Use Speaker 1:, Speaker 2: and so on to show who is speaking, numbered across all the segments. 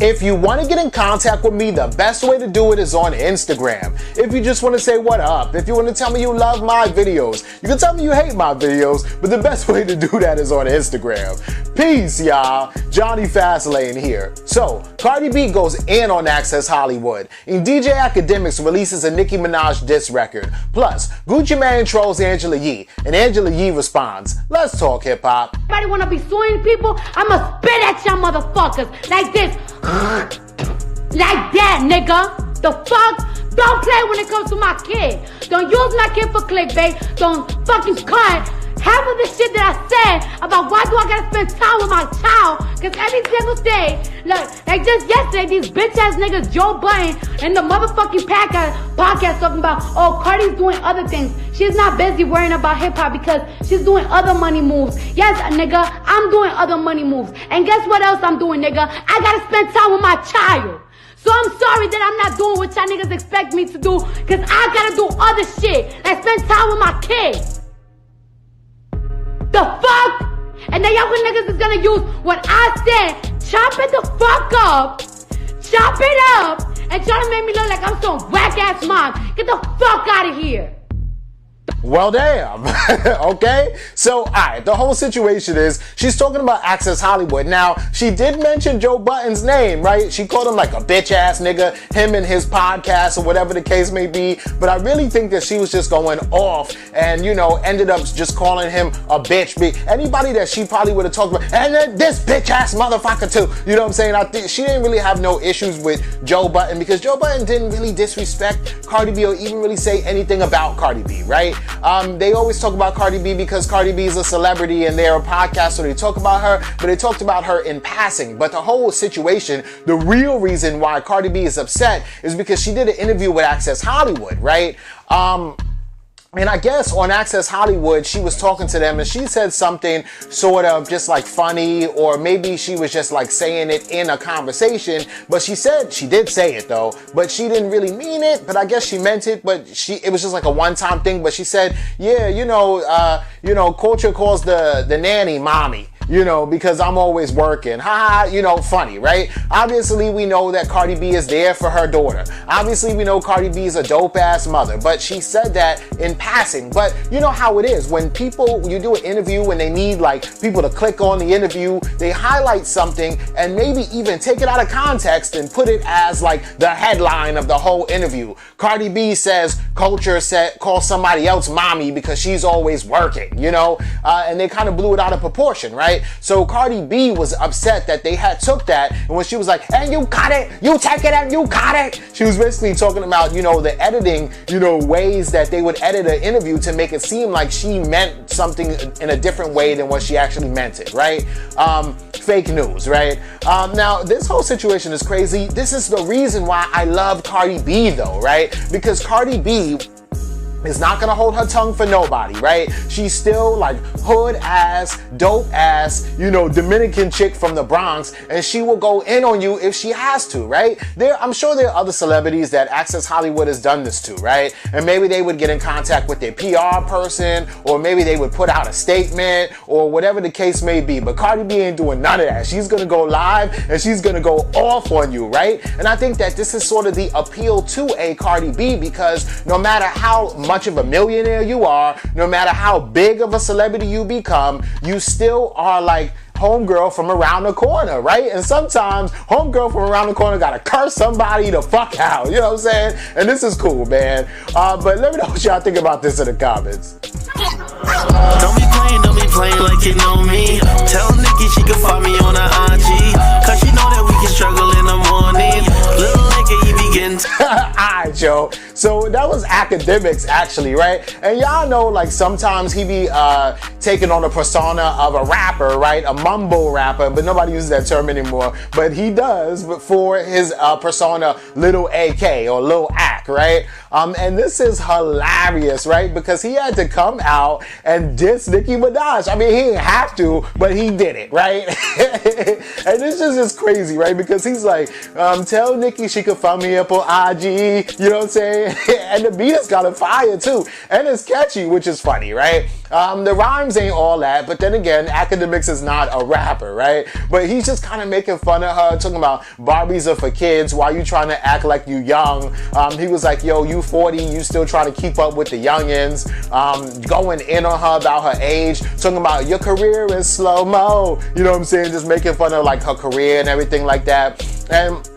Speaker 1: If you want to get in contact with me, the best way to do it is on Instagram. If you just want to say what up, if you want to tell me you love my videos, you can tell me you hate my videos, but the best way to do that is on Instagram. Peace, y'all. Jonny Fastlane here. So, Cardi B goes in on Access Hollywood, and DJ Akademiks releases a Nicki Minaj diss record. Plus, Gucci Mane trolls Angela Yee, and Angela Yee responds, "Let's talk hip-hop."
Speaker 2: Everybody wanna be suing people? I'ma spit at y'all motherfuckers like this. Like that, nigga. The fuck? Don't play when it comes to my kid. Don't use my kid for clickbait. Don't fucking cut half of the shit that I said about why do I gotta spend time with my child. Cause every single day, look, like just yesterday, these bitch ass niggas, Joe Budden and the motherfucking podcast talking about, oh, Cardi's doing other things. She's not busy worrying about hip hop because she's doing other money moves. Yes, nigga, I'm doing other money moves. And guess what else I'm doing, nigga? I gotta spend time with my child. So I'm sorry that I'm not doing what y'all niggas expect me to do, cause I gotta do other shit. Like spend time with my kids. The fuck? And then y'all niggas is gonna use what I said, chop it the fuck up, chop it up, and try to make me look like I'm some whack ass mom. Get the fuck out of here.
Speaker 1: Well, damn. Okay? So, alright, the whole situation is she's talking about Access Hollywood. Now, she did mention Joe Budden's name, right? She called him like a bitch ass nigga, him and his podcast or whatever the case may be. But I really think that she was just going off and, you know, ended up just calling him a bitch. Anybody that she probably would have talked about, and then this bitch ass motherfucker too. You know what I'm saying? I think she didn't really have no issues with Joe Budden because Joe Budden didn't really disrespect Cardi B or even really say anything about Cardi B, right? They always talk about Cardi B because Cardi B is a celebrity and they're a podcast, so they talk about her, but they talked about her in passing. But the whole situation, the real reason why Cardi B is upset is because she did an interview with Access Hollywood, right? And I guess on Access Hollywood, she was talking to them and she said something sort of just like funny, or maybe she was just like saying it in a conversation, but she did say it though, but she didn't really mean it, but I guess she meant it, but it was just like a one-time thing. But she said, yeah, culture calls the nanny mommy. Because I'm always working. Funny, right? Obviously, we know that Cardi B is there for her daughter. Obviously, we know Cardi B is a dope-ass mother, but she said that in passing. But you know how it is. When you do an interview and they need, like, people to click on the interview, they highlight something and maybe even take it out of context and put it as, like, the headline of the whole interview. Cardi B says, culture calls somebody else mommy because she's always working, and they kind of blew it out of proportion, right? So Cardi B was upset that they had took that, and when she was like, and you cut it, you take it and you cut it, she was basically talking about, the editing, ways that they would edit an interview to make it seem like she meant something in a different way than what she actually meant it, right? Fake news, right? Now, this whole situation is crazy. This is the reason why I love Cardi B though, right? Because Cardi B is not gonna hold her tongue for nobody, right? She's still like hood ass, dope ass, Dominican chick from the Bronx, and she will go in on you if she has to, right? I'm sure there are other celebrities that Access Hollywood has done this to, right? And maybe they would get in contact with their PR person, or maybe they would put out a statement, or whatever the case may be. But Cardi B ain't doing none of that. She's gonna go live and she's gonna go off on you, right? And I think that this is sort of the appeal to a Cardi B, because no matter how much of a millionaire you are, no matter how big of a celebrity you become, you still are like homegirl from around the corner, right? And sometimes homegirl from around the corner gotta curse somebody the fuck out, you know what I'm saying? And this is cool, man. But let me know what y'all think about this in the comments.
Speaker 3: Don't be playing like you know me. Tell Nicki she can find me on her IG, cause she know that we can struggle in the morning. Little nigga, he begins.
Speaker 1: Alright, yo. So that was Akademiks, actually, right? And y'all know, like, sometimes he be taking on the persona of a rapper, right? A mumble rapper, but nobody uses that term anymore. But he does for his persona, Little AK or Lil Ak. back, right? And this is hilarious, right? Because he had to come out and diss Nicki Minaj. I mean, he didn't have to, but he did it, right? And this just is crazy, right? Because he's like, tell Nicki she could find me up on IG, you know what I'm saying? And the beat is kind of fire too. And it's catchy, which is funny, right? The rhymes ain't all that, but then again, Akademiks is not a rapper, right? But he's just kind of making fun of her, talking about Barbies are for kids, why you trying to act like you young? He was like, yo, you 40, you still trying to keep up with the youngins, going in on her about her age, talking about your career is slow-mo, you know what I'm saying? Just making fun of like her career and everything like that. And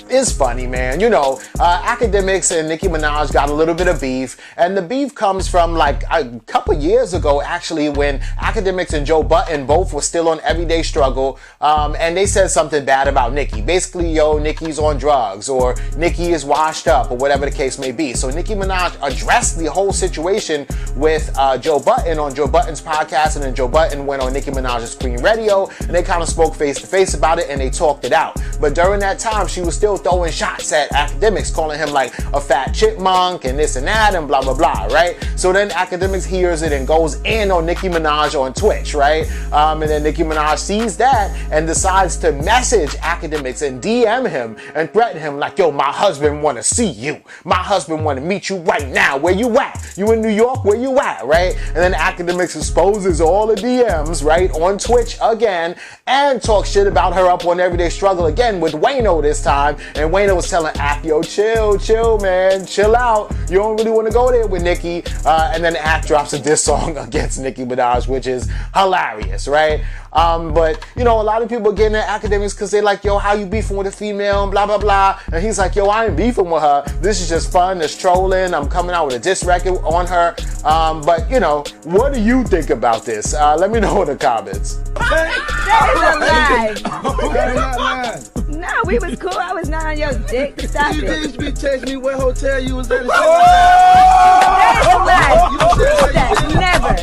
Speaker 1: it's funny, man. You know, Akademiks and Nicki Minaj got a little bit of beef, and the beef comes from like a couple years ago, actually, when Akademiks and Joe Budden both were still on Everyday Struggle, and they said something bad about Nicki. Basically, yo, Nicki's on drugs, or Nicki is washed up, or whatever the case may be. So Nicki Minaj addressed the whole situation with Joe Budden on Joe Budden's podcast, and then Joe Budden went on Nicki Minaj's Screen Radio, and they kind of spoke face to face about it, and they talked it out. But during that time, she was still throwing shots at Akademiks, calling him like a fat chipmunk and this and that and blah blah blah, right? So then Akademiks hears it and goes in on Nicki Minaj on Twitch, right? And then Nicki Minaj sees that and decides to message Akademiks and DM him and threaten him like, yo, my husband want to see you. My husband want to meet you right now. Where you at? You in New York? Where you at, right? And then Akademiks exposes all the DMs, right, on Twitch again, and talks shit about her up on Everyday Struggle again with Wayno this time. And Wayno was telling Ak, yo, chill, man, chill out. You don't really want to go there with Nicki. And then Ak drops a diss song against Nicki Minaj, which is hilarious, right? But, you know, a lot of people are getting at Akademiks because they're like, yo, how you beefing with a female and blah, blah, blah. And he's like, yo, I ain't beefing with her. This is just fun. It's trolling. I'm coming out with a diss record on her. But, you know, what do you think about this? Let me know in the comments.
Speaker 4: That is a lie. No, we was cool. I was not on your dick. Stop it.
Speaker 5: You used to be texting me what hotel you was at.
Speaker 4: That is a lie. Never.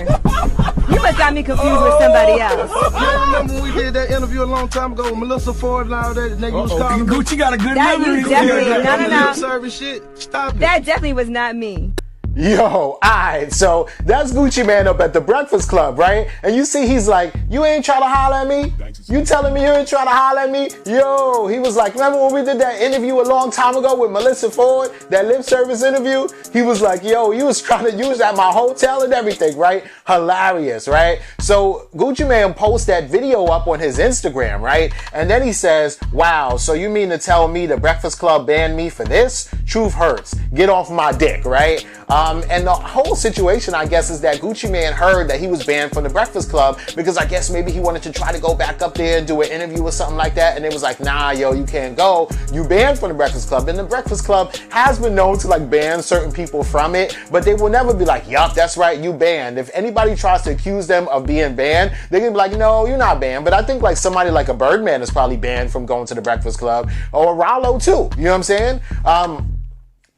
Speaker 4: You must got me confused with somebody else.
Speaker 5: You remember when we did that interview a long time ago with Melissa Ford and all that? Nigga was calling me.
Speaker 6: Gucci got a good
Speaker 4: That
Speaker 6: memory.
Speaker 4: you definitely, no.
Speaker 5: Service shit. Stop it.
Speaker 4: That definitely was not me.
Speaker 1: Yo, alright, so that's Gucci Man up at the Breakfast Club, right? And you see he's like, you ain't trying to holler at me? You telling me you ain't trying to holler at me? Yo, he was like, remember when we did that interview a long time ago with Melissa Ford, that lip service interview? He was like, yo, you was trying to use at my hotel and everything, right? Hilarious, right? So Gucci Man posts that video up on his Instagram, right? And then he says, wow, so you mean to tell me the Breakfast Club banned me for this? Truth hurts. Get off my dick, right? And the whole situation, I guess, is that Gucci Man heard that he was banned from the Breakfast Club because I guess maybe he wanted to try to go back up there and do an interview or something like that. And it was like, nah, yo, you can't go. You banned from the Breakfast Club. And the Breakfast Club has been known to like ban certain people from it, but they will never be like, yup, that's right, you banned. If anybody tries to accuse them of being banned, they're gonna be like, no, you're not banned. But I think like somebody like a Birdman is probably banned from going to the Breakfast Club, or Rollo too. You know what I'm saying?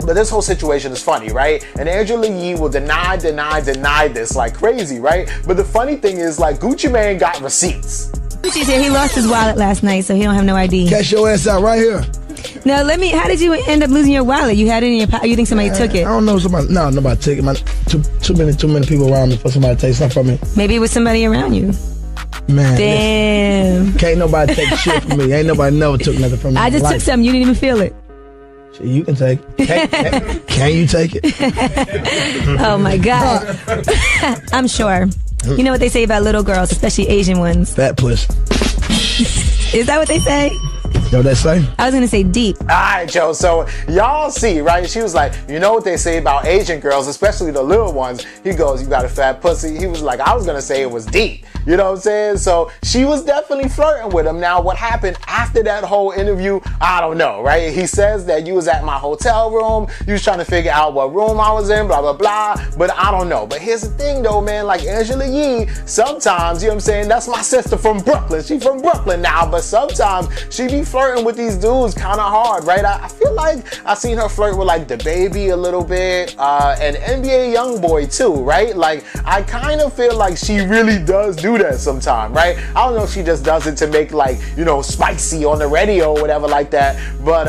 Speaker 1: But this whole situation is funny, right? And Angela Yee will deny this like crazy, right? But the funny thing is, like, Gucci Man got receipts.
Speaker 4: Gucci's here. He lost his wallet last night, so he don't have no ID.
Speaker 5: Cash your ass out right here.
Speaker 4: Now, how did you end up losing your wallet? You had it in your pocket. You think somebody took it?
Speaker 5: I don't know. Nobody took it. Too many people around me for somebody to take something from me.
Speaker 4: Maybe it was somebody around you.
Speaker 5: Man.
Speaker 4: Damn.
Speaker 5: Can't nobody take shit from me. Ain't nobody never took nothing from me.
Speaker 4: I just took something. You didn't even feel it.
Speaker 5: You can take it. Can you take it?
Speaker 4: Oh my God. I'm sure. You know what they say about little girls, especially Asian ones?
Speaker 5: Fat puss.
Speaker 4: Is that what they say?
Speaker 5: You know what they say?
Speaker 4: I was gonna say deep.
Speaker 1: All right, Joe. So y'all see, right? She was like, you know what they say about Asian girls, especially the little ones. He goes, you got a fat pussy. He was like, I was gonna say it was deep. You know what I'm saying? So she was definitely flirting with him. Now, what happened after that whole interview, I don't know, right? He says that you was at my hotel room. You was trying to figure out what room I was in, blah, blah, blah. But I don't know. But here's the thing, though, man. Like Angela Yee, sometimes, you know what I'm saying? That's my sister from Brooklyn. She from Brooklyn now. But sometimes she be flirting with these dudes kind of hard, right? I feel like I seen her flirt with like DaBaby a little bit, and NBA Youngboy too, right? Like I kind of feel like she really does do do that sometime, right? I don't know if she just does it to make, like, you know, spicy on the radio or whatever like that, but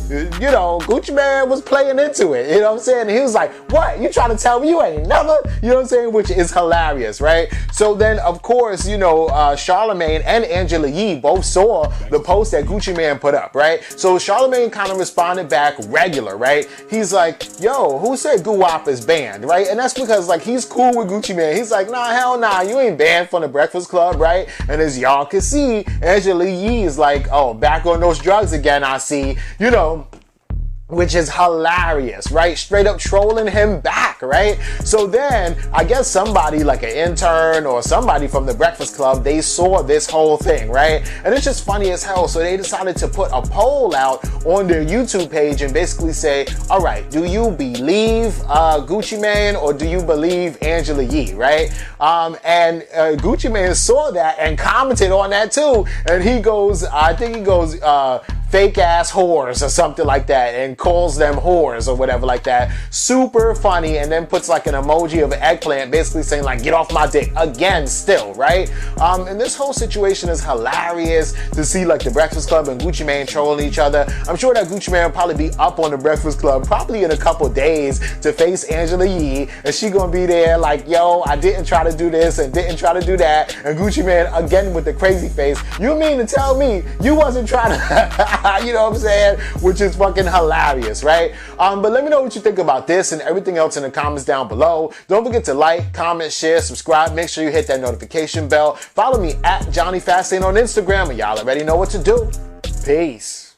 Speaker 1: you know, Gucci Mane was playing into it, you know what I'm saying? And he was like, what, you trying to tell me you ain't never, you know what I'm saying? Which is hilarious, right? So then, of course, you know, Charlamagne and Angela Yee both saw the post that Gucci Mane put up, right? So Charlamagne kind of responded back regular, right? He's like, yo, who said Guwap is banned, right? And that's because, like, he's cool with Gucci Mane. He's like, nah, hell nah, you ain't banned from the Breakfast Club, right? And as y'all can see, Angela Yee is like, oh, back on those drugs again, I see, you know, which is hilarious, right? Straight up trolling him back, right? So then, I guess somebody like an intern or somebody from the Breakfast Club, they saw this whole thing, right? And it's just funny as hell. So they decided to put a poll out on their YouTube page and basically say, all right, do you believe Gucci Mane or do you believe Angela Yee, right? And Gucci Mane saw that and commented on that too. And he goes, I think he goes, fake ass whores or something like that, and calls them whores or whatever like that. Super funny, and then puts like an emoji of an eggplant basically saying like, get off my dick again still, right? And this whole situation is hilarious to see, like, the Breakfast Club and Gucci Mane trolling each other. I'm sure that Gucci Mane will probably be up on the Breakfast Club probably in a couple days to face Angela Yee, and she gonna be there like, yo, I didn't try to do this and didn't try to do that, and Gucci Mane again with the crazy face, you mean to tell me you wasn't trying to you know what I'm saying? Which is fucking hilarious, right? But let me know what you think about this and everything else in the comments down below. Don't forget to like, comment, share, subscribe. Make sure you hit that notification bell. Follow me at Jonny Fastlane on Instagram, and y'all already know what to do. Peace.